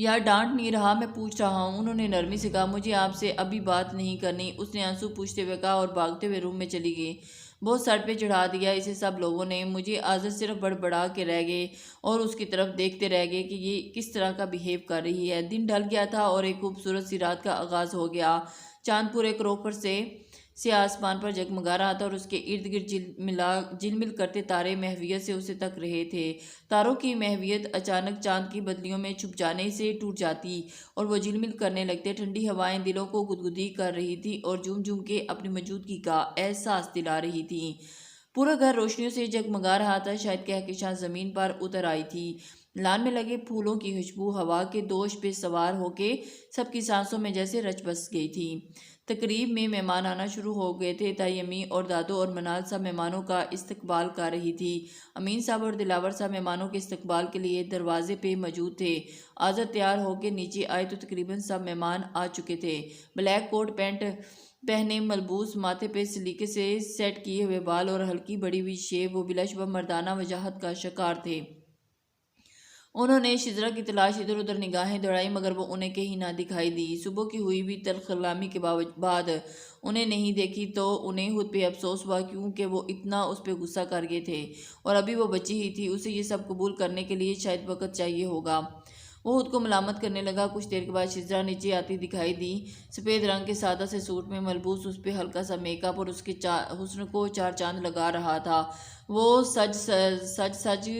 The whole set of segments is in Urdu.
یا ڈانٹ نہیں رہا، میں پوچھ رہا ہوں، انہوں نے نرمی سے کہا۔ مجھے آپ سے ابھی بات نہیں کرنی، اس نے آنسو پوچھتے ہوئے کہا اور بھاگتے ہوئے روم میں چلی گئی۔ بہت سر پہ چڑھا دیا اسے سب لوگوں نے۔ مجھے آزر صرف بڑبڑا کے رہ گئے اور اس کی طرف دیکھتے رہ گئے کہ یہ کس طرح کا بیہیو کر رہی ہے۔ دن ڈھل گیا تھا اور ایک خوبصورت سی رات کا آغاز ہو گیا۔ چاند پورے کروکر سے آسمان پر جگمگا رہا تھا اور اس کے ارد گرد جلمل کرتے تارے محویت سے اسے تک رہے تھے۔ تاروں کی محویت اچانک چاند کی بدلیوں میں چھپ جانے سے ٹوٹ جاتی اور وہ جلمل کرنے لگتے۔ ٹھنڈی ہوائیں دلوں کو گدگدی کر رہی تھی اور جھوم جھوم کے اپنی موجودگی کا احساس دلا رہی تھی۔ پورا گھر روشنیوں سے جگمگا رہا تھا، شاید کہکشاں زمین پر اتر آئی تھی۔ لان میں لگے پھولوں کی خوشبو ہوا کے دوش پہ سوار ہو کے سب کی سانسوں میں جیسے رچ بس گئی تھی۔ تقریب میں مہمان آنا شروع ہو گئے تھے۔ تائی امی اور دادو اور منال صاحب مہمانوں کا استقبال کر رہی تھی۔ امین صاحب اور دلاور صاحب مہمانوں کے استقبال کے لیے دروازے پہ موجود تھے۔ آزر تیار ہو کے نیچے آئے تو تقریباً سب مہمان آ چکے تھے۔ بلیک کوٹ پینٹ پہنے، ملبوس، ماتھے پہ سلیقے سے سیٹ کیے ہوئے بال اور ہلکی بڑی ہوئی شیو، وہ بلا شبہ مردانہ وجاہت کا شکار تھے۔ انہوں نے شزرا کی تلاش ادھر ادھر نگاہیں دوڑائی مگر وہ انہیں کہیں نہ دکھائی دی۔ صبح کی ہوئی بھی تلخ کلامی کے بعد انہیں نہیں دیکھی تو انہیں خود پہ افسوس ہوا، کیونکہ وہ اتنا اس پہ غصہ کر گئے تھے اور ابھی وہ بچی ہی تھی، اسے یہ سب قبول کرنے کے لیے شاید وقت چاہیے ہوگا۔ وہ خود کو ملامت کرنے لگا۔ کچھ دیر کے بعد شزرا نیچے آتی دکھائی دی۔ سفید رنگ کے سادہ سے سوٹ میں ملبوس، اس پہ ہلکا سا میک اپ اور اس کے حسن کو چار چاند لگا رہا تھا۔ وہ سج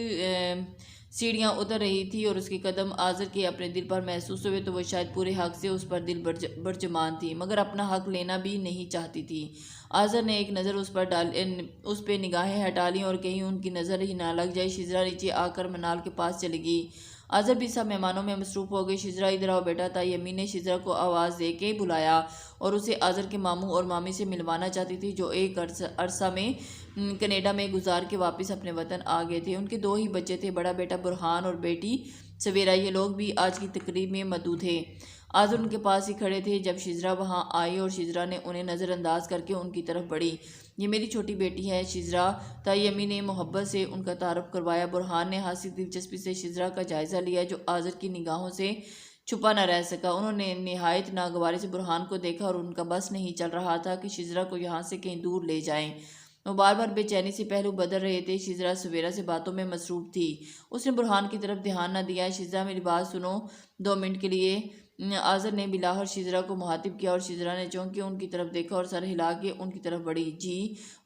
سیڑھیاں اتر رہی تھی اور اس کے قدم آزر کے اپنے دل پر محسوس ہوئے تو وہ شاید پورے حق سے اس پر دل برجمان تھی مگر اپنا حق لینا بھی نہیں چاہتی تھی۔ آزر نے ایک نظر اس پہ نگاہیں ہٹا لیں اور کہیں ان کی نظر ہی نہ لگ جائے۔ شزرا نیچے آ کر منال کے پاس چلی گئی۔ آزر بھی سب مہمانوں میں مصروف ہو گئی۔ شزرا ادھر آؤ بیٹا، تائی امی نے شزرا کو آواز دے کے بلایا اور اسے آزر کے ماموں اور مامی سے ملوانا چاہتی تھی جو ایک عرصہ میں کینیڈا میں گزار کے واپس اپنے وطن آ گئے تھے۔ ان کے دو ہی بچے تھے، بڑا بیٹا برہان اور بیٹی سویرا۔ یہ لوگ بھی آج کی تقریب میں مدعو تھے۔ آزر ان کے پاس ہی کھڑے تھے جب شزرا وہاں آئی اور شزرا نے انہیں نظر انداز کر کے ان کی طرف بڑھی۔ یہ میری چھوٹی بیٹی ہے شزرا، تائی امی نے محبت سے ان کا تعارف کروایا۔ برہان نے ہنسی دلچسپی سے شزرا کا جائزہ لیا جو آزر کی نگاہوں سے چھپا نہ رہ سکا۔ انہوں نے نہایت ناگوارے سے برہان کو دیکھا اور ان کا بس نہیں چل رہا تھا کہ شزرا کو یہاں سے کہیں دور لے جائیں۔ وہ بار بار بے چینی سے پہلو بدل رہے تھے۔ شزرا سویرا سے باتوں میں مصروف تھی، اس نے برہان کی طرف دھیان نہ دیا۔ شزرا میری بات سنو 2 منٹ کے لیے۔ آزر نے بلاہر شزرا کو مخاطب کیا اور شزرا نے چونک کے ان کی طرف دیکھا اور سر ہلا کے ان کی طرف بڑھی۔ جی؟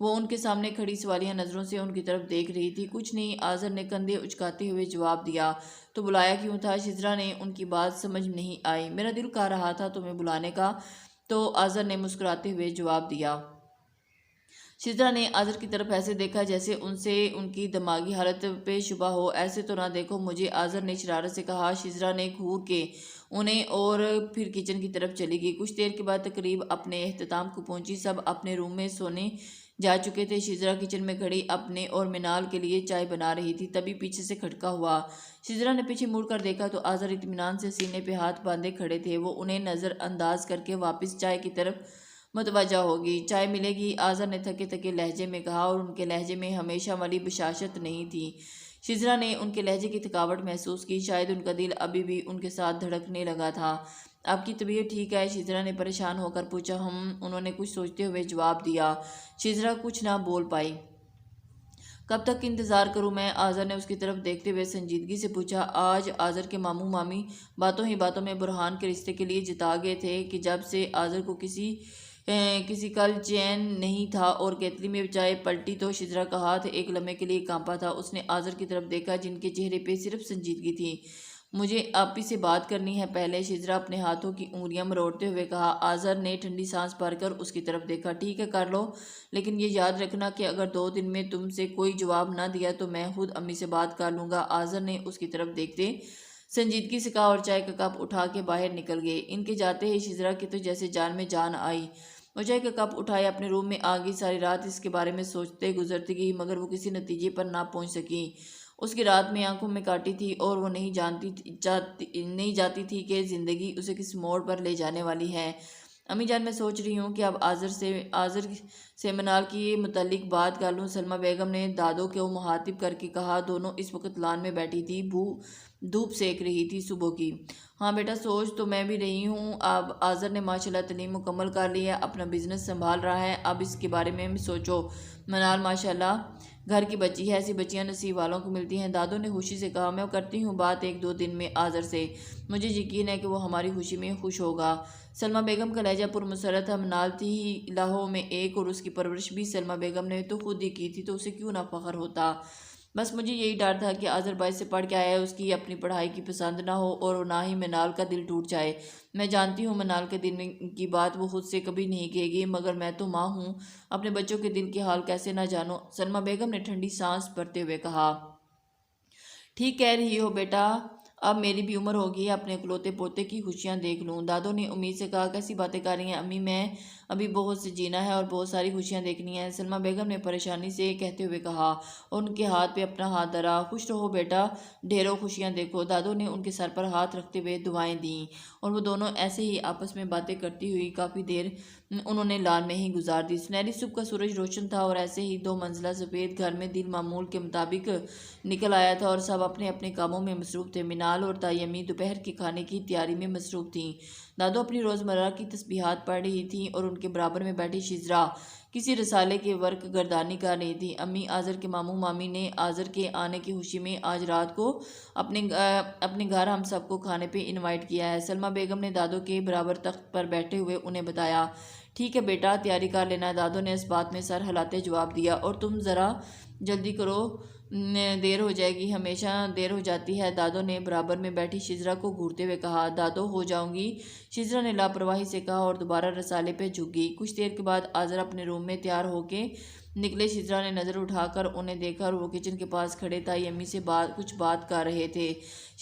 وہ ان کے سامنے کھڑی سوالیہ نظروں سے ان کی طرف دیکھ رہی تھی۔ کچھ نہیں، آزر نے کندھے اچکاتے ہوئے جواب دیا۔ تو بلایا کیوں تھا؟ شزرا نے ان کی بات سمجھ نہیں آئی۔ میرا دل کہہ رہا تھا تمہیں بلانے کا، تو آزر نے مسکراتے ہوئے جواب دیا۔ شزرا نے آزر کی طرف ایسے دیکھا جیسے ان سے ان کی دماغی حالت پہ شبہ ہو۔ ایسے تو نہ دیکھو مجھے، آزر نے شرارت سے کہا۔ شزرا نے گھور کے انہیں اور پھر کچن کی طرف چلی گئی۔ کچھ دیر کے بعد تقریب اپنے اختتام کو پہنچی۔ سب اپنے روم میں سونے جا چکے تھے۔ شزرا کچن میں کھڑی اپنے اور منال کے لیے چائے بنا رہی تھی، تبھی پیچھے سے کھٹکا ہوا۔ شزرا نے پیچھے مڑ کر دیکھا تو آزر اطمینان سے سینے پہ ہاتھ باندھے کھڑے تھے۔ وہ انہیں نظر انداز کر کے واپس چائے کی طرف متوجہ ہوگی۔ چائے ملے گی؟ آزر نے تھکے تھکے لہجے میں کہا اور ان کے لہجے میں ہمیشہ والی بشاشت نہیں تھی۔ شزرا نے ان کے لہجے کی تھکاوٹ محسوس کی، شاید ان کا دل ابھی بھی ان کے ساتھ دھڑکنے لگا تھا۔ آپ کی طبیعت ٹھیک ہے؟ شزرا نے پریشان ہو کر پوچھا۔ انہوں نے کچھ سوچتے ہوئے جواب دیا۔ شزرا کچھ نہ بول پائی۔ کب تک انتظار کروں میں؟ آزر نے اس کی طرف دیکھتے ہوئے سنجیدگی سے پوچھا۔ آج آزر کے ماموں مامی باتوں ہی باتوں میں برہان کے رشتے کے لیے جتا گئے تھے کہ جب سے آزر کو کسی کل چین نہیں تھا اور کیتلی میں چائے پلٹی تو شزرا کا ہاتھ ایک لمحے کے لیے کانپا تھا۔ اس نے آزر کی طرف دیکھا جن کے چہرے پہ صرف سنجیدگی تھی۔ مجھے آپ ہی سے بات کرنی ہے پہلے، شزرا اپنے ہاتھوں کی انگلیاں مروڑتے ہوئے کہا۔ آزر نے ٹھنڈی سانس بھر کر اس کی طرف دیکھا۔ ٹھیک ہے کر لو، لیکن یہ یاد رکھنا کہ اگر 2 دن میں تم سے کوئی جواب نہ دیا تو میں خود امی سے بات کر لوں گا۔ آزر نے اس کی طرف دیکھتے سنجیدگی سے کہا اور چائے کا کپ اٹھا کے باہر نکل گئے۔ ان کے جاتے ہی شزرا کی تو جیسے جان میں جان آئی۔ وہ چائے کا کپ اٹھائے اپنے روم میں آ گئی۔ ساری رات اس کے بارے میں سوچتے گزرتی گئی مگر وہ کسی نتیجے پر نہ پہنچ سکی۔ اس کی رات میں آنکھوں میں کاٹی تھی اور وہ نہیں جاتی تھی کہ زندگی اسے کس موڑ پر لے جانے والی ہے۔ امی جان میں سوچ رہی ہوں کہ اب آذر سے منال کی متعلق بات کر لوں۔ سلمہ بیگم نے دادو کو مخاطب کر کے کہا۔ دونوں اس وقت لان میں بیٹھی تھی، دھوپ سیک رہی تھی صبح کی۔ ہاں بیٹا، سوچ تو میں بھی رہی ہوں۔ اب آذر نے ماشاءاللہ تعلیم مکمل کر لی ہے، اپنا بزنس سنبھال رہا ہے، اب اس کے بارے میں سوچو۔ منال ماشاءاللہ گھر کی بچی ہے، ایسی بچیاں نصیب والوں کو ملتی ہیں۔ دادو نے خوشی سے کہا۔ میں کرتی ہوں بات 1-2 دن میں آذر سے، مجھے یقین ہے کہ وہ ہماری خوشی میں خوش ہوگا۔ سلمہ بیگم کا لہجہ پرمسرت ہے۔ منال تھی ہی لاہوں میں ایک، اور اس کی پرورش بھی سلمہ بیگم نے تو خود ہی کی تھی، تو اسے کیوں نہ فخر ہوتا۔ بس مجھے یہی ڈر تھا کہ آذر بائی سے پڑھ کے آیا ہے، اس کی اپنی پڑھائی کی پسند نہ ہو اور نہ ہی منال کا دل ٹوٹ جائے۔ میں جانتی ہوں منال کے دل کی بات وہ خود سے کبھی نہیں کہے گی، مگر میں تو ماں ہوں، اپنے بچوں کے دل کے حال کیسے نہ جانوں۔ سلمہ بیگم نے ٹھنڈی سانس بھرتے ہوئے کہا۔ ٹھیک کہہ رہی ہو بیٹا، اب میری بھی عمر ہوگی، اپنے اکلوتے پوتے کی خوشیاں دیکھ لوں۔ دادو نے امید سے کہا۔ کیسی باتیں کر رہی ہیں امی، میں ابھی بہت سے جینا ہے اور بہت ساری خوشیاں دیکھنی ہیں، سلمہ بیگم نے پریشانی سے کہتے ہوئے کہا، اور ان کے ہاتھ پہ اپنا ہاتھ دھرا۔ خوش رہو بیٹا، ڈھیروں خوشیاں دیکھو۔ دادو نے ان کے سر پر ہاتھ رکھتے ہوئے دعائیں دیں، اور وہ دونوں ایسے ہی آپس میں باتیں کرتی ہوئی کافی دیر انہوں نے لان میں ہی گزار دی۔ سنہری صبح کا سورج روشن تھا، اور ایسے ہی 2 منزلہ سفید گھر میں دن معمول کے مطابق نکل آیا تھا، اور سب اپنے اپنے کاموں میں مصروف تھے۔ منال اور تائی امی دوپہر کے کھانے کی تیاری میں مصروف تھیں۔ دادو اپنی روزمرہ کی تسبیحات پڑھ رہی تھیں، اور ان کے برابر میں بیٹھی شجرا کسی رسالے کے ورق گردانی کر رہی تھی۔ امی، آذر کے ماموں مامی نے آذر کے آنے کی خوشی میں آج رات کو اپنے گھر ہم سب کو کھانے پہ انوائٹ کیا ہے، سلمہ بیگم نے دادو کے برابر تخت پر بیٹھے ہوئے انہیں بتایا۔ ٹھیک ہے بیٹا، تیاری کر لینا، دادو نے اس بات میں سر ہلاتے جواب دیا۔ اور تم ذرا جلدی کرو، دیر ہو جائے گی، ہمیشہ دیر ہو جاتی ہے، دادو نے برابر میں بیٹھی شجرا کو گھورتے ہوئے کہا۔ دادو، ہو جاؤں گی، شجرا نے لاپرواہی سے کہا، اور دوبارہ رسالے پہ جھک گئی۔ کچھ دیر کے بعد آذر اپنے روم میں تیار ہو کے نکلے۔ شجرا نے نظر اٹھا کر انہیں دیکھا، اور وہ کچن کے پاس کھڑے تائی امی سے کچھ بات کر رہے تھے۔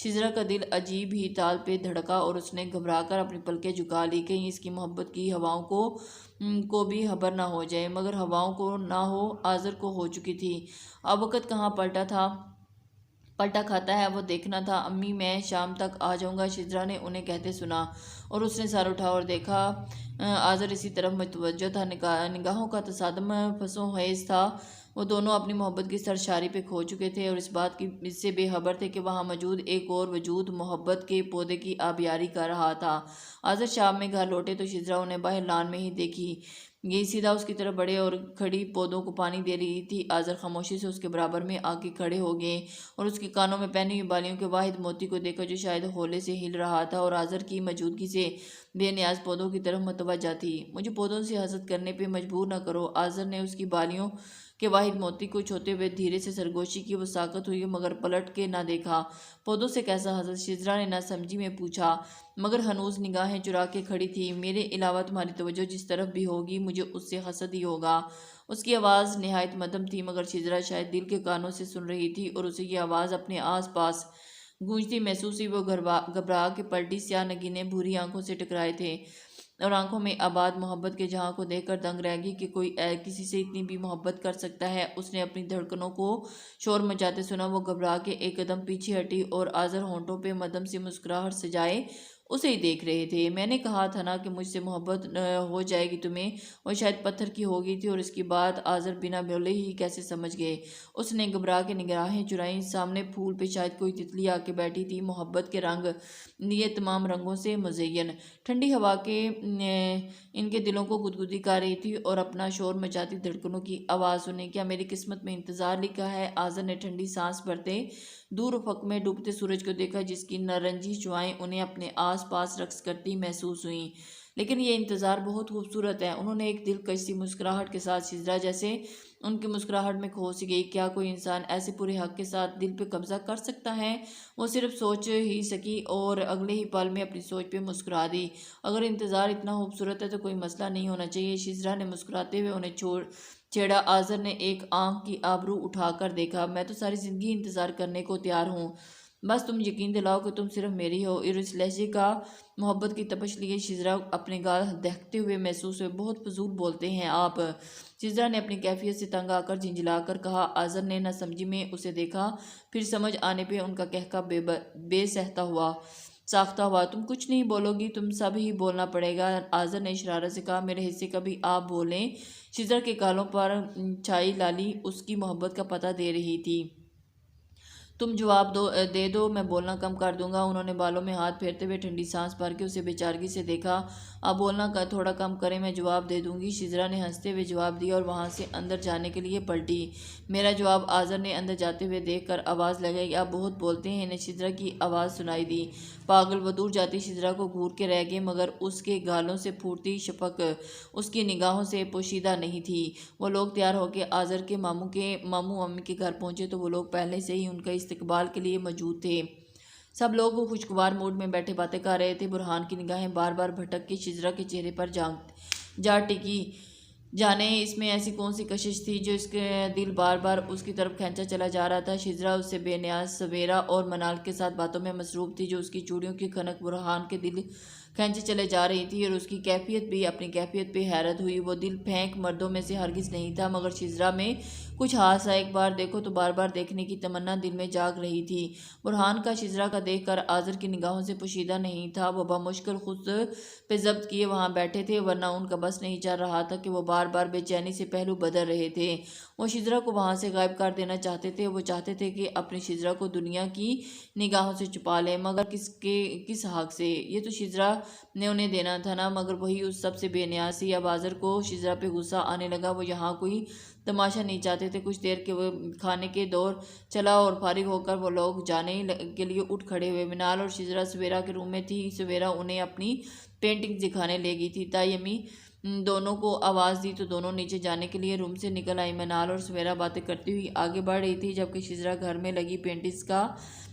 شجرا کا دل عجیب ہی تال پہ دھڑکا، اور اس نے گھبرا کر اپنی پلکیں جھکا لی، کہیں اس کی محبت کی ہواؤں کو بھی خبر نہ ہو جائے، مگر ہواؤں کو نہ ہو، آذر کو ہو چکی تھی۔ اب وقت کہاں پلٹا کھاتا ہے، وہ دیکھنا تھا۔ امی، میں شام تک آ جاؤں گا، شجرا نے انہیں کہتے سنا، اور اس نے سر اٹھا اور دیکھا آذر اسی طرف متوجہ تھا۔ نگاہوں کا تصادم فسوں خیز تھا، وہ دونوں اپنی محبت کی سرشاری پہ کھو چکے تھے، اور اس سے بے خبر تھے کہ وہاں موجود ایک اور وجود محبت کے پودے کی آبیاری کر رہا تھا۔ آذر شام میں گھر لوٹے تو شجرا انہیں باہر لان میں ہی دیکھی، یہ سیدھا اس کی طرف بڑھے اور کھڑی پودوں کو پانی دے رہی تھی۔ آذر خاموشی سے اس کے برابر میں آ کے کھڑے ہو گئے، اور اس کے کانوں میں پہنی ہوئی بالیوں کے واحد موتی کو دیکھا جو شاید ہولے سے ہل رہا تھا، اور آذر کی موجودگی سے بے نیاز پودوں کی طرف متوجہ تھی۔ مجھے پودوں سے حسد کرنے پہ مجبور نہ کرو، آذر نے اس کی بالیوں کے واحد موتی کو چھوتے ہوئے دھیرے سے سرگوشی کی۔ وہ ساکت ہوئی، مگر پلٹ کے نہ دیکھا۔ پودوں سے کیسا حسد؟ شجرا نے نہ سمجھی میں پوچھا، مگر ہنوز نگاہیں چرا کے کھڑی تھی۔ میرے علاوہ تمہاری توجہ جس طرف بھی ہوگی، مجھے اس سے حسد ہی ہوگا۔ اس کی آواز نہایت مدھم تھی، مگر شجرا شاید دل کے کانوں سے سن رہی تھی، اور اسے یہ آواز اپنے آس پاس گونجتی محسوس ہوئی۔ وہ گھبرا کے پلٹی، سیاہ نگینے بھوری آنکھوں سے ٹکرائے تھے، اور آنکھوں میں آباد محبت کے جہاں کو دیکھ کر دنگ رہ گئی کہ کوئی کسی سے اتنی بھی محبت کر سکتا ہے۔ اس نے اپنی دھڑکنوں کو شور مچاتے سنا۔ وہ گھبرا کے ایک قدم پیچھے ہٹی، اور آذر ہونٹوں پہ مدھم سی مسکراہٹ سجائے اسے ہی دیکھ رہے تھے۔ میں نے کہا تھا نا کہ مجھ سے محبت ہو جائے گی تمہیں۔ وہ شاید پتھر کی ہو گئی تھی، اور اس کی بات آذر بنا بولے ہی کیسے سمجھ گئے۔ اس نے گھبرا کے نگاہیں چرائیں۔ سامنے پھول پہ شاید کوئی تتلی آ کے بیٹھی تھی، محبت کے رنگ لیے تمام رنگوں سے مزین۔ ٹھنڈی ہوا کے ان کے دلوں کو گدگدی کر رہی تھی، اور اپنا شور مچاتی دھڑکنوں کی آواز سنیں۔ کیا میری قسمت میں انتظار لکھا ہے؟ آذر نے ٹھنڈی سانس بھرتے دور افق میں ڈوبتے سورج کو دیکھا، جس کی نارنجی شعاعیں انہیں اپنے آس پاس رقص کرتی محسوس ہوئیں۔ لیکن یہ انتظار بہت خوبصورت ہے، انہوں نے ایک دلکش سی مسکراہٹ کے ساتھ، شجرا جیسے ان کی مسکراہٹ میں کھو سی گئی۔ کیا کوئی انسان ایسے پورے حق کے ساتھ دل پہ قبضہ کر سکتا ہے؟ وہ صرف سوچ ہی سکی، اور اگلے ہی پل میں اپنی سوچ پہ مسکرا دی۔ اگر انتظار اتنا خوبصورت ہے تو کوئی مسئلہ نہیں ہونا چاہیے، شجرا نے مسکراتے ہوئے انہیں چھیڑا۔ آذر نے ایک آنکھ کی آبرو اٹھا کر دیکھا۔ میں تو ساری زندگی انتظار کرنے کو تیار ہوں، بس تم یقین دلاؤ کہ تم صرف میری ہو۔ اور اس لہجے کا محبت کی تپش لیے شجرا اپنے گال دہکتے ہوئے محسوس ہوئے۔ بہت فضول بولتے ہیں آپ، شجرا نے اپنی کیفیت سے تنگ آ کر جھنجھلا کر کہا۔ آذر نے نہ سمجھی میں اسے دیکھا، پھر سمجھ آنے پہ ان کا کہکا بے سہتا ہوا۔ ساختہ ہوا۔ تم کچھ نہیں بولو گی، تم سب ہی بولنا پڑے گا۔ آذر نے شرارت سے کہا، میرے حصے کا بھی آپ بولیں۔ شجرا کے گالوں پر چھائی لالی اس کی محبت کا پتہ دے رہی تھی۔ تم جواب دے دو، میں بولنا کم کر دوں گا۔ انہوں نے بالوں میں ہاتھ پھیرتے ہوئے ٹھنڈی سانس بھر کے اسے بے چارگی سے دیکھا۔ اب بولنا تھوڑا کم کریں، میں جواب دے دوں گی۔ شجرا نے ہنستے ہوئے جواب دیا اور وہاں سے اندر جانے کے لیے پلٹی۔ میرا جواب؟ آذر نے اندر جاتے ہوئے دیکھ کر آواز لگائی، آپ بہت بولتے ہیں۔ انہیں شجرا کی آواز سنائی دی۔ پاگل! وہ دور جاتی شجرا کو گھور کے رہ گئے، مگر اس کے گالوں سے پھوٹتی شفق اس کی نگاہوں سے پوشیدہ نہیں تھی۔ وہ لوگ تیار ہو کے آذر کے ماموں امی کے گھر پہنچے تو وہ لوگ پہلے سے ہی ان کا استقبال کے لیے موجود تھے۔ سب لوگ خوشگوار موڈ میں بیٹھے باتیں کر رہے تھے۔ برہان کی نگاہیں بار بار بھٹک کے شجرا کے چہرے پر جا ٹکی۔ جانے اس میں ایسی کون سی کشش تھی جو اس کے دل بار بار اس کی طرف کھینچا چلا جا رہا تھا۔ شجرا اس سے بے نیاز سویرا اور منال کے ساتھ باتوں میں مصروف تھی، جو اس کی چوڑیوں کی کھنک برہان کے دل کھینچے چلے جا رہی تھی، اور اس کی کیفیت بھی اپنی کیفیت پہ حیرت ہوئی۔ وہ دل پھینک مردوں میں سے ہرگز نہیں تھا، مگر شجرا میں کچھ خاص تھا۔ ایک بار دیکھو تو بار بار دیکھنے کی تمنا دل میں جاگ رہی تھی۔ برہان کا شجرا کا دیکھ کر آذر کی نگاہوں سے پوشیدہ نہیں تھا۔ وہ بمشکل خود پہ ضبط کیے وہاں بیٹھے تھے، ورنہ ان کا بس نہیں چل رہا تھا کہ وہ بار بار بے چینی سے پہلو بدل رہے تھے۔ وہ شجرا کو وہاں سے غائب کر دینا چاہتے تھے۔ وہ چاہتے تھے کہ اپنی شجرا کو دنیا کی نگاہوں سے چھپا لیں، مگر کس حق سے؟ یہ تو شجرا نے انہیں دینا تھا نا، مگر وہی اس سب سے بے نیاز تھی۔ اب آذر کو شجرا پہ غصہ آنے لگا۔ وہ یہاں کوئی تماشا نہیں چاہتے تھے۔ کچھ دیر کے کھانے کے دور چلا اور فارغ ہو کر وہ لوگ جانے کے لیے اٹھ کھڑے ہوئے۔ منال اور شجرا سویرا کے روم میں تھی۔ سویرا انہیں اپنی پینٹنگ دکھانے لے گئی تھی۔ تائی امی دونوں کو آواز دی تو دونوں نیچے جانے کے لیے روم سے نکل آئی۔ منال اور سویرا باتیں کرتی ہوئی آگے بڑھ رہی تھی، جبکہ شجرا گھر میں لگی پینٹنگز کا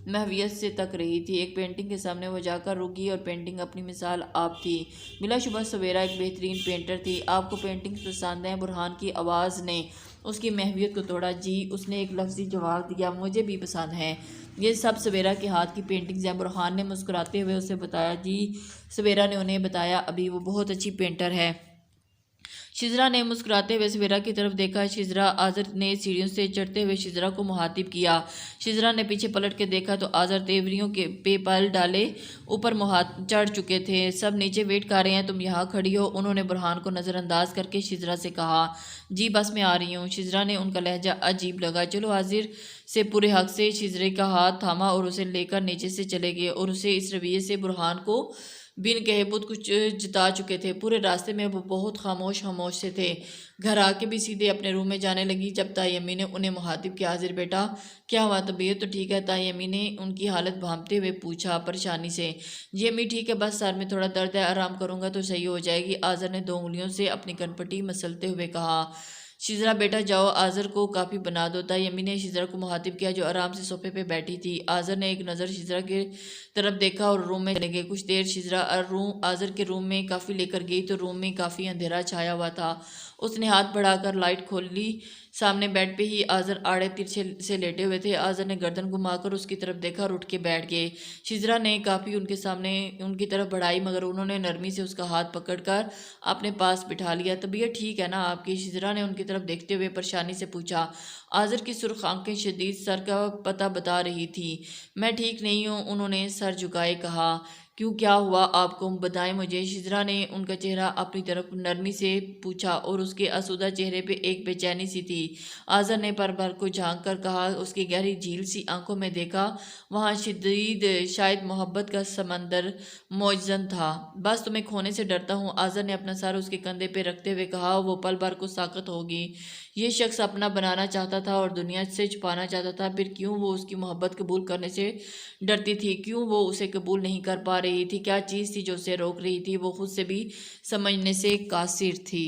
محویت سے تک رہی تھی۔ ایک پینٹنگ کے سامنے وہ جا کر رک گئی، اور پینٹنگ اپنی مثال آپ تھی۔ بلا شبہ سویرا ایک بہترین پینٹر تھی۔ آپ کو پینٹنگز پسند ہیں؟ برہان کی آواز نے اس کی محویت کو توڑا۔ جی، اس نے ایک لفظی جواب دیا، مجھے بھی پسند ہیں۔ یہ سب سویرا کے ہاتھ کی پینٹنگز ہیں، برہان نے مسکراتے ہوئے اسے بتایا۔ جی، سویرا نے انہیں بتایا، ابھی وہ بہت اچھی پینٹر ہے۔ شجرا نے مسکراتے ہوئے سویرا کی طرف دیکھا۔ شجرا آذر نے سیڑھیوں سے چڑھتے ہوئے شجرا کو مخاطب کیا۔ شجرا نے پیچھے پلٹ کے دیکھا تو آذر تیوریوں پہ پل ڈالے اوپر چڑھ چکے تھے۔ سب نیچے ویٹ کر رہے ہیں، تم یہاں کھڑی ہو؟ انہوں نے برہان کو نظر انداز کر کے شجرا سے کہا۔ جی بس میں آ رہی ہوں۔ شجرا نے ان کا لہجہ عجیب لگا۔ چلو، آذر سے پورے حق سے شجرے کا ہاتھ تھاما اور اسے لے کر نیچے سے چلے گئے، اور اسے اس رویے سے برہان کو بن کہے بہت کچھ جتا چکے تھے۔ پورے راستے میں وہ بہت خاموش سے تھے۔ گھر آ کے بھی سیدھے اپنے روم میں جانے لگی۔ جب تائی امی نے انہیں مخاطب کیا، آذر بیٹا کیا ہوا، طبیعت تو ٹھیک ہے؟ تائی امی نے ان کی حالت بھانپتے ہوئے پوچھا پریشانی سے۔ جی امی ٹھیک ہے، بس سر میں تھوڑا درد ہے، آرام کروں گا تو صحیح ہو جائے گی، آذر نے 2 انگلیوں سے اپنی کنپٹی مسلتے ہوئے کہا۔ شجرا بیٹا جاؤ، آذر کو کافی بنا دو۔ تائی امی نے شجرا کو مخاطب کیا جو آرام سے صوفے پہ بیٹھی تھی۔ آذر نے ایک نظر شجرا کی طرف دیکھا اور روم میں چلے گئے۔ کچھ دیر شجرا آذر کے روم میں کافی لے کر گئی تو روم میں کافی اندھیرا چھایا ہوا تھا۔ اس نے ہاتھ بڑھا کر لائٹ کھول لی۔ سامنے بیڈ پہ ہی آذر آڑے ترچھے سے لیٹے ہوئے تھے۔ آذر نے گردن گھما کر اس کی طرف دیکھا اور اٹھ کے بیٹھ گئے۔ شجرا نے کافی ان کے سامنے ان کی طرف بڑھائی، مگر انہوں نے نرمی سے اس کا ہاتھ پکڑ کر اپنے پاس بٹھا لیا۔ طبیعت ٹھیک ہے نا آپ کی؟ شجرا نے ان کی طرف دیکھتے ہوئے پریشانی سے پوچھا۔ آذر کی سرخ آنکھیں شدید سر کا پتہ بتا رہی تھی۔ میں ٹھیک نہیں ہوں، انہوں نے سر جھکائے کہا۔ کیوں، کیا ہوا آپ کو؟ بتائیں مجھے۔ شجرا نے ان کا چہرہ اپنی طرف نرمی سے پوچھا، اور اس کے آسودہ چہرے پہ ایک بے چینی سی تھی۔ آذر نے پر کو جھانک کر کہا۔ اس کی گہری جھیل سی آنکھوں میں دیکھا، وہاں شدید شاید محبت کا سمندر موجزن تھا۔ بس تمہیں کھونے سے ڈرتا ہوں، آذر نے اپنا سر اس کے کندھے پہ رکھتے ہوئے کہا۔ وہ پل بھر کو ساکت ہوگی۔ یہ شخص اپنا بنانا چاہتا تھا اور دنیا سے چھپانا چاہتا تھا، پھر کیوں وہ اس کی محبت قبول کرنے سے ڈرتی تھی؟ کیوں وہ اسے قبول نہیں کر پا رہی تھی؟ کیا چیز تھی جو اسے روک رہی تھی؟ وہ خود سے بھی سمجھنے سے قاصر تھی۔